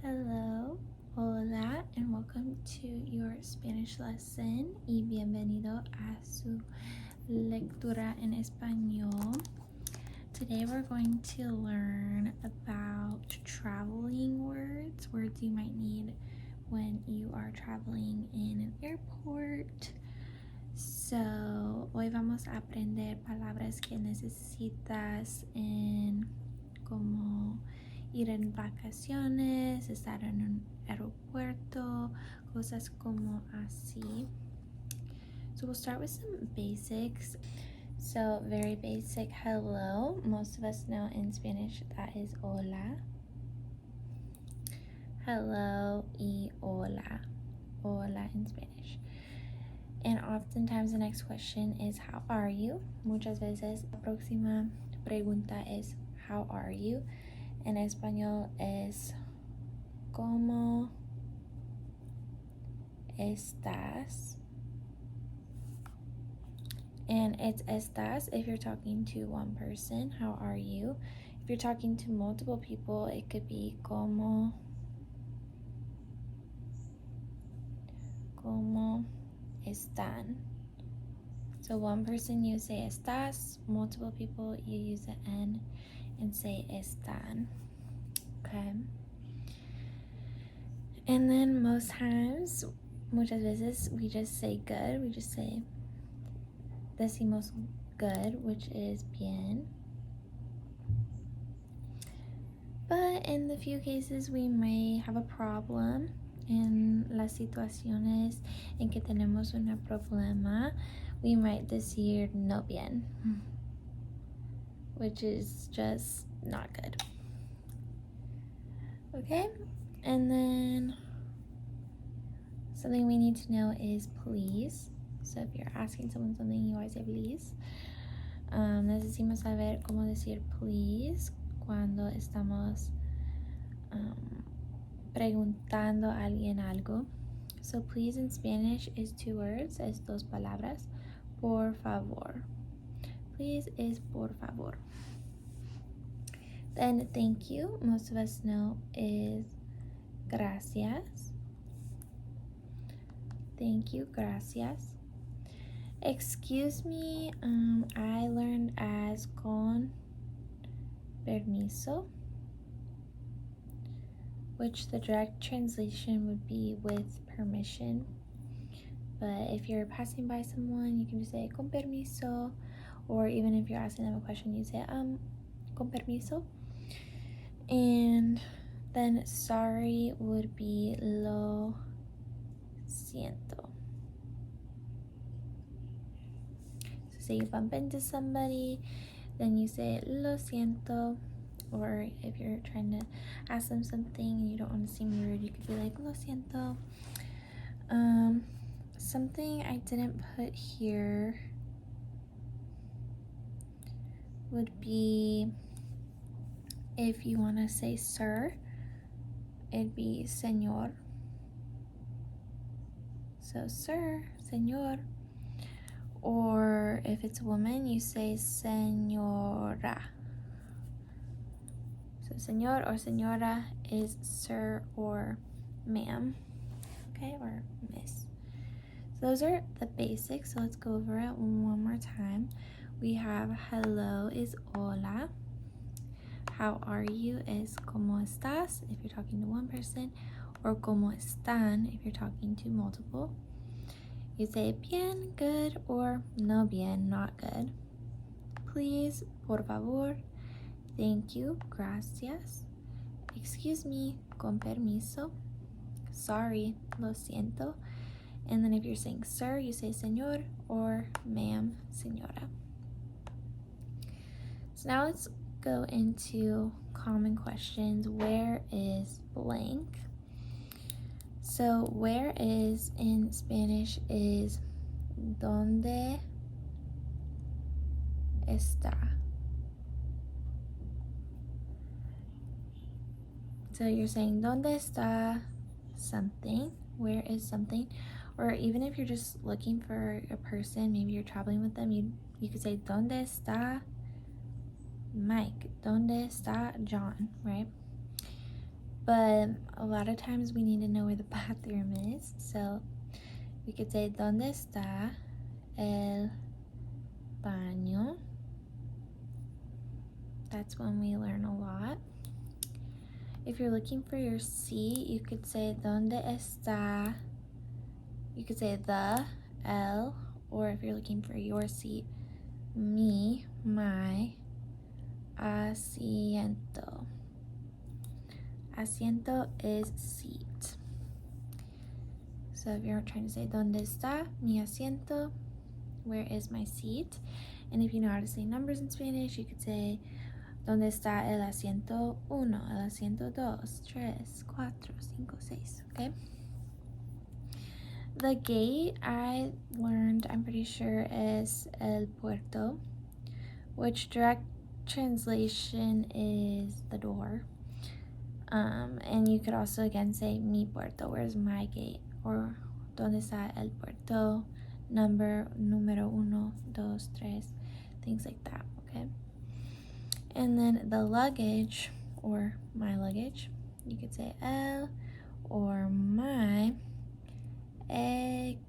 Hello, hola, and welcome to your Spanish lesson y bienvenido a su lectura en español. Today we're going to learn about traveling words you might need when you are traveling in an airport. So, hoy vamos a aprender palabras que necesitas en como ir en vacaciones, estar en un aeropuerto, cosas como así. So we'll start with some basics. So very basic hello. Most of us know in Spanish that is hola. Hello y hola. Hola in Spanish. And oftentimes the next question is how are you? Muchas veces la próxima pregunta es how are you? En español es ¿cómo estás? And it's estás if you're talking to one person, how are you? If you're talking to multiple people, it could be ¿cómo están? So one person you say estás, multiple people you use the N and say están. Okay. And then most times, muchas veces, we just say good. We just say decimos good, which is bien. But in the few cases we may have a problem, en las situaciones en que tenemos un problema, we might decir no bien, which is just not good. Okay, and then something we need to know is please. So if you're asking someone something, you always say please. Necesitamos saber cómo decir please cuando estamos preguntando a alguien algo. So please in Spanish is 2 words, es 2 palabras. Por favor. Please is por favor. Then thank you, most of us know, is gracias. Thank you, gracias. Excuse me, I learned as con permiso, which the direct translation would be with permission. But if you're passing by someone, you can just say con permiso, or even if you're asking them a question, you say con permiso. And then sorry would be lo siento. So say you bump into somebody, then you say lo siento. Or if you're trying to ask them something and you don't want to seem rude, you could be like lo siento. Something I didn't put here would be if you want to say sir, it'd be señor. So sir, señor. Or if it's a woman, you say señora. So señor or señora is sir or ma'am, okay, or miss. So those are the basics, so let's go over it one more time. We have hello is hola. How are you is ¿cómo estás? If you're talking to one person, or ¿cómo están? If you're talking to multiple. You say bien, good, or no bien, not good. Please, por favor. Thank you, gracias. Excuse me, con permiso. Sorry, lo siento. And then if you're saying sir, you say señor, or ma'am, señora. So now let's go into common questions. Where is blank? So where is in Spanish is ¿dónde está? So you're saying ¿dónde está something? Where is something? Or even if you're just looking for a person, maybe you're traveling with them, you could say ¿dónde está Mike? ¿Dónde está John? Right? but a lot of times we need to know where the bathroom is. So we could say, ¿Dónde está el baño? That's when we learn a lot. If you're looking for your seat, you could say, ¿Dónde está? You could say the, el, or if you're looking for your seat, mi, my, asiento. Asiento is seat. So if you're trying to say, ¿Dónde está mi asiento? Where is my seat? And if you know how to say numbers in Spanish, you could say, ¿Dónde está el asiento 1, el asiento 2, 3, 4, 5, 6, okay? The gate, I learned, I'm pretty sure, is el puerto, which direct translation is the door. And you could also again say mi puerto, where's my gate, or ¿Dónde está el puerto? Número 1, 2, 3, things like that, okay? And then the luggage, or my luggage, you could say el or my equipaje.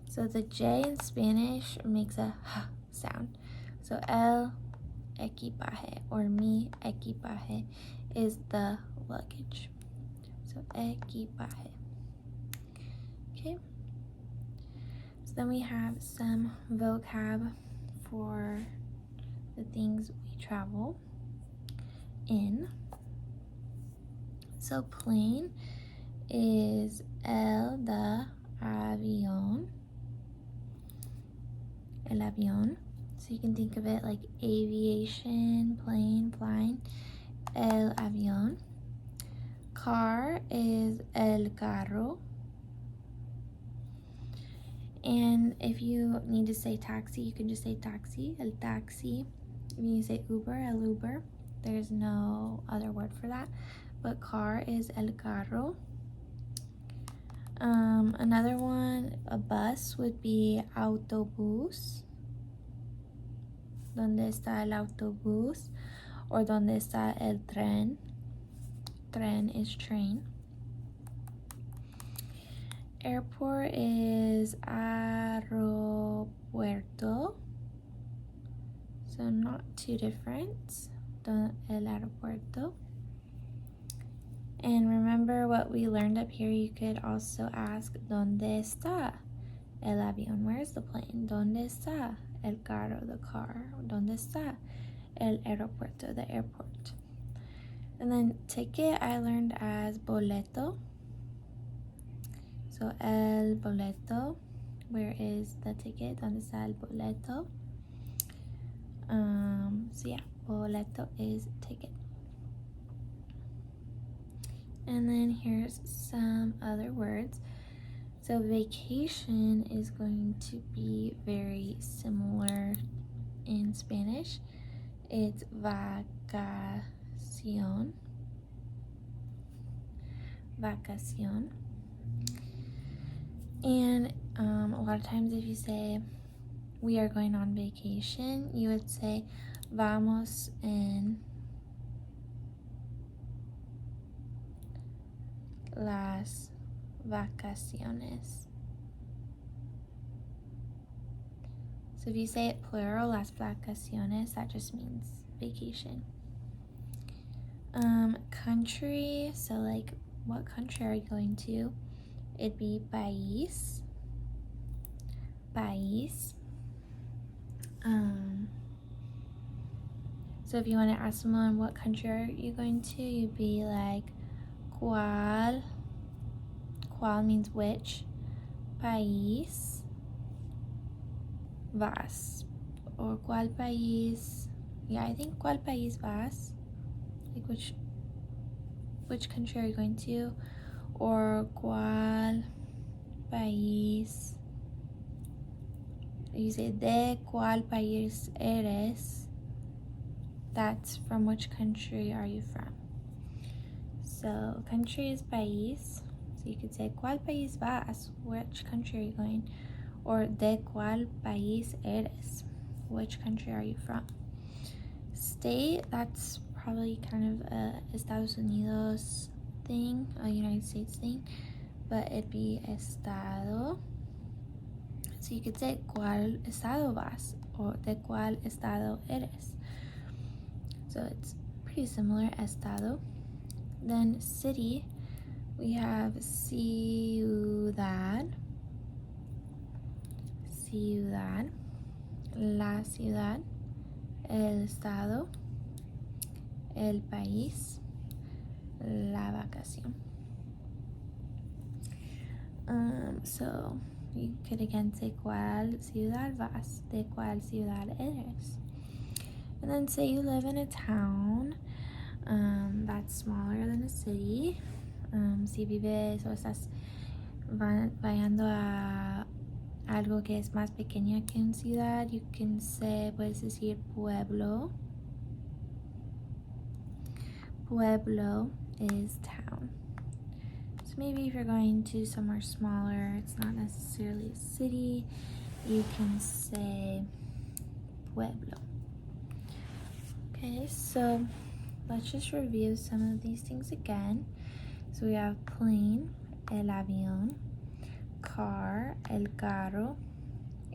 So the J in Spanish makes a h sound. So el equipaje or mi equipaje is the luggage. So equipaje. Okay. So then we have some vocab for the things we travel in. So plane is el de avión. El avión. So you can think of it like aviation, plane, flying. El avión. Car is el carro. And if you need to say taxi, you can just say taxi, el taxi. If you say Uber, el Uber. There's no other word for that. But car is el carro. Another one, a bus would be autobús. ¿Dónde está el autobús? Or ¿dónde está el tren? Tren is train. Airport is aeropuerto. So not too different. El aeropuerto. And remember what we learned up here, you could also ask, ¿Dónde está el avión? Where's the plane? ¿Dónde está el carro? The car. ¿Dónde está el aeropuerto? The airport. And then ticket I learned as boleto. So el boleto, where is the ticket? ¿Dónde está el boleto? So yeah, boleto is ticket. And then here's some other words. So vacation is going to be very similar in Spanish. It's vacación. Vacación. And a lot of times if you say we are going on vacation, you would say vamos en las vacaciones. So if you say it plural, las vacaciones, that just means vacation. Country, so like what country are you going to? It'd be país. País. So if you want to ask someone what country are you going to, you'd be like, ¿Cuál? ¿Cuál means which? País vas. Or ¿Cuál país? Yeah, I think ¿Cuál país vas? Like which country are you going to? Or ¿Cuál país? You say ¿De cuál país eres? That's from which country are you from? So country is país. So you could say ¿Cuál país vas? Which country are you going? Or ¿De cuál país eres? Which country are you from? state, that's probably kind of a Estados Unidos thing, a United States thing, but it'd be estado. So you could say ¿cuál estado vas? Or ¿de cuál estado eres? So it's pretty similar, estado. Then city, we have ciudad, ciudad, la ciudad, el estado, el país, la vacación. So you could again say ¿cuál ciudad vas? ¿De cuál ciudad eres? And then say you live in a town that's smaller than a city. Si vives o estás vayando a algo que es más pequeña que una ciudad, you can say, puedes decir pueblo. Pueblo is town. So maybe if you're going to somewhere smaller, it's not necessarily a city, you can say pueblo. Okay, so let's just review some of these things again. So we have plane, el avión, car, el carro,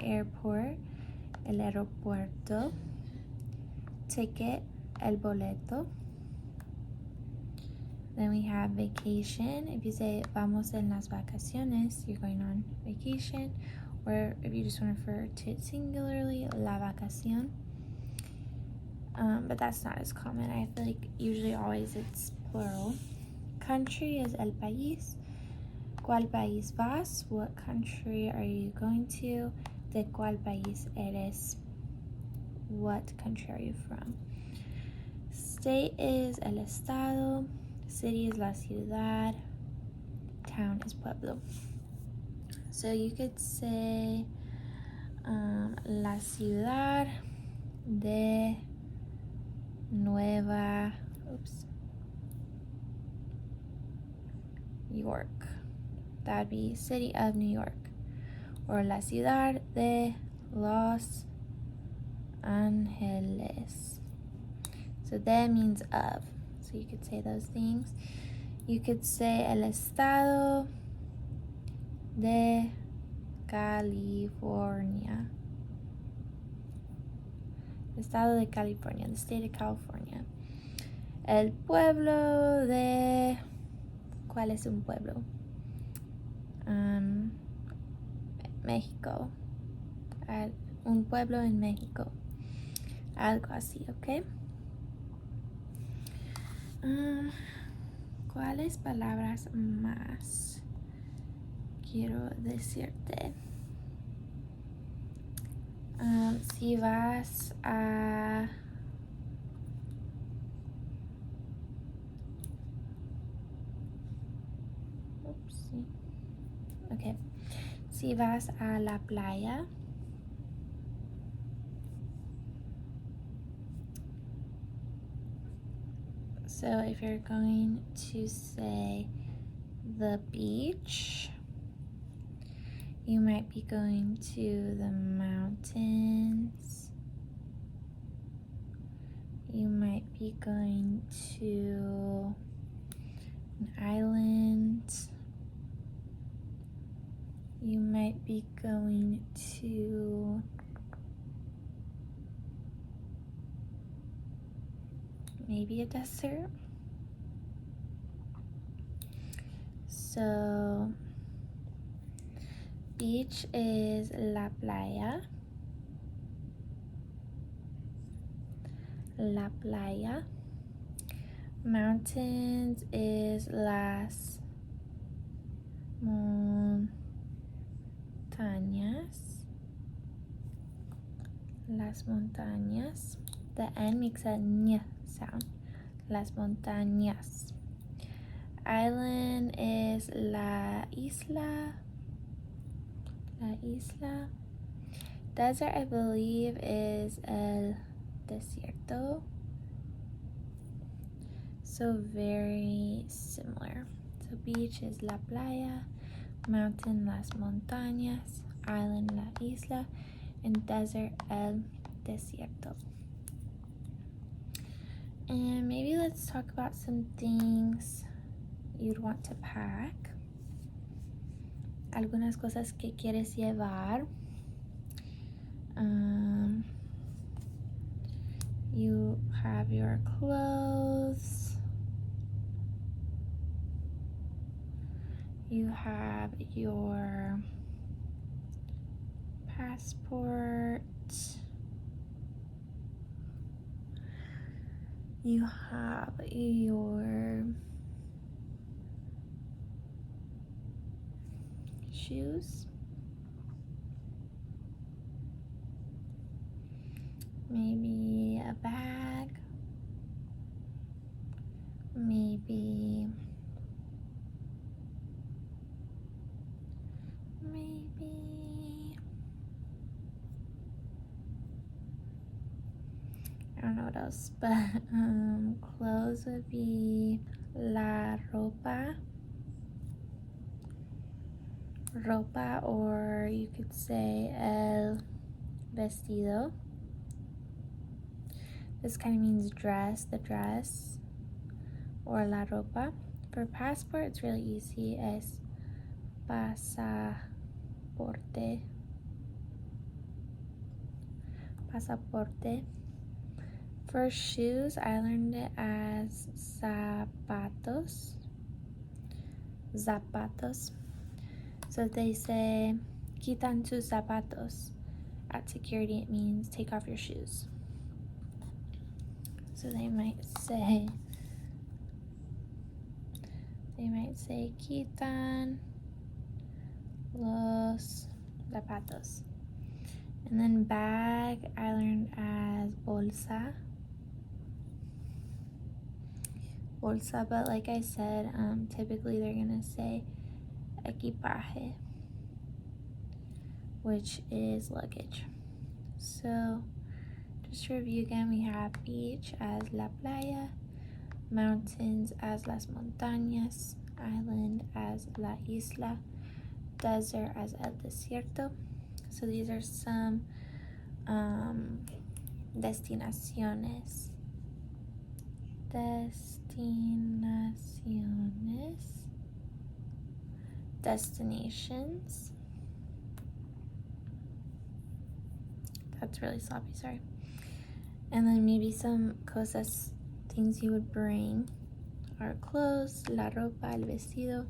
airport, el aeropuerto, ticket, el boleto. Then we have vacation. If you say vamos en las vacaciones, you're going on vacation. Or if you just want to refer to it singularly, la vacación. But that's not as common. I feel like usually always it's plural. Country is el país. ¿Cuál país vas? What country are you going to? ¿De cuál país eres? What country are you from? State is el estado. City is la ciudad. Town is pueblo. So you could say la ciudad de Nueva York. That'd be city of New York. Or la ciudad de Los Angeles. So de means of. So you could say those things. You could say el estado de California. El estado de California, the state of California. El pueblo de... ¿Cuál es un pueblo? México. Un pueblo en México. Algo así, ¿ok? ¿Cuáles palabras más quiero decirte? Si vas a... Okay. Si vas a la playa, so if you're going to say the beach, you might be going to the mountains. You might be going to an island. You might be going to maybe a desert. So beach is la playa. La playa. Mountains is las montañas. Las montañas. The N makes a ñ sound. Las montañas. Island is la isla. La isla. Desert, I believe, is el desierto. So very similar. So beach is la playa, mountain las montañas, island la isla, and desert el desierto. And maybe let's talk about some things you'd want to pack. Algunas cosas que quieres llevar. You have your clothes. You have your passport. You have your shoes. Maybe a bag. Maybe I don't know what else, but clothes would be la ropa, or you could say el vestido. This kind of means dress, the dress, or la ropa. For passport, it's really easy. Es pasaporte. For shoes, I learned it as zapatos. So if they say, quitan tus zapatos, at security it means take off your shoes. So they might say, quitan los zapatos. And then bag, I learned as bolsa, but like I said, typically they're gonna say equipaje, which is luggage. So just to review again, we have beach as la playa, mountains as las montañas, island as la isla, desert as el desierto. So these are some destinaciones. Destinations. That's really sloppy, sorry. And then maybe some cosas, things you would bring are clothes, la ropa, el vestido,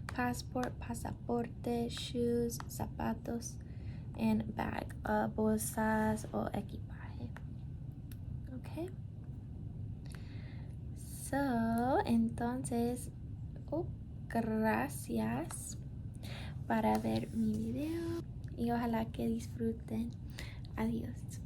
passport, pasaporte, shoes, zapatos, and bag, bolsas o equipaje. Okay. So, entonces, gracias para ver mi video y ojalá que disfruten. Adiós.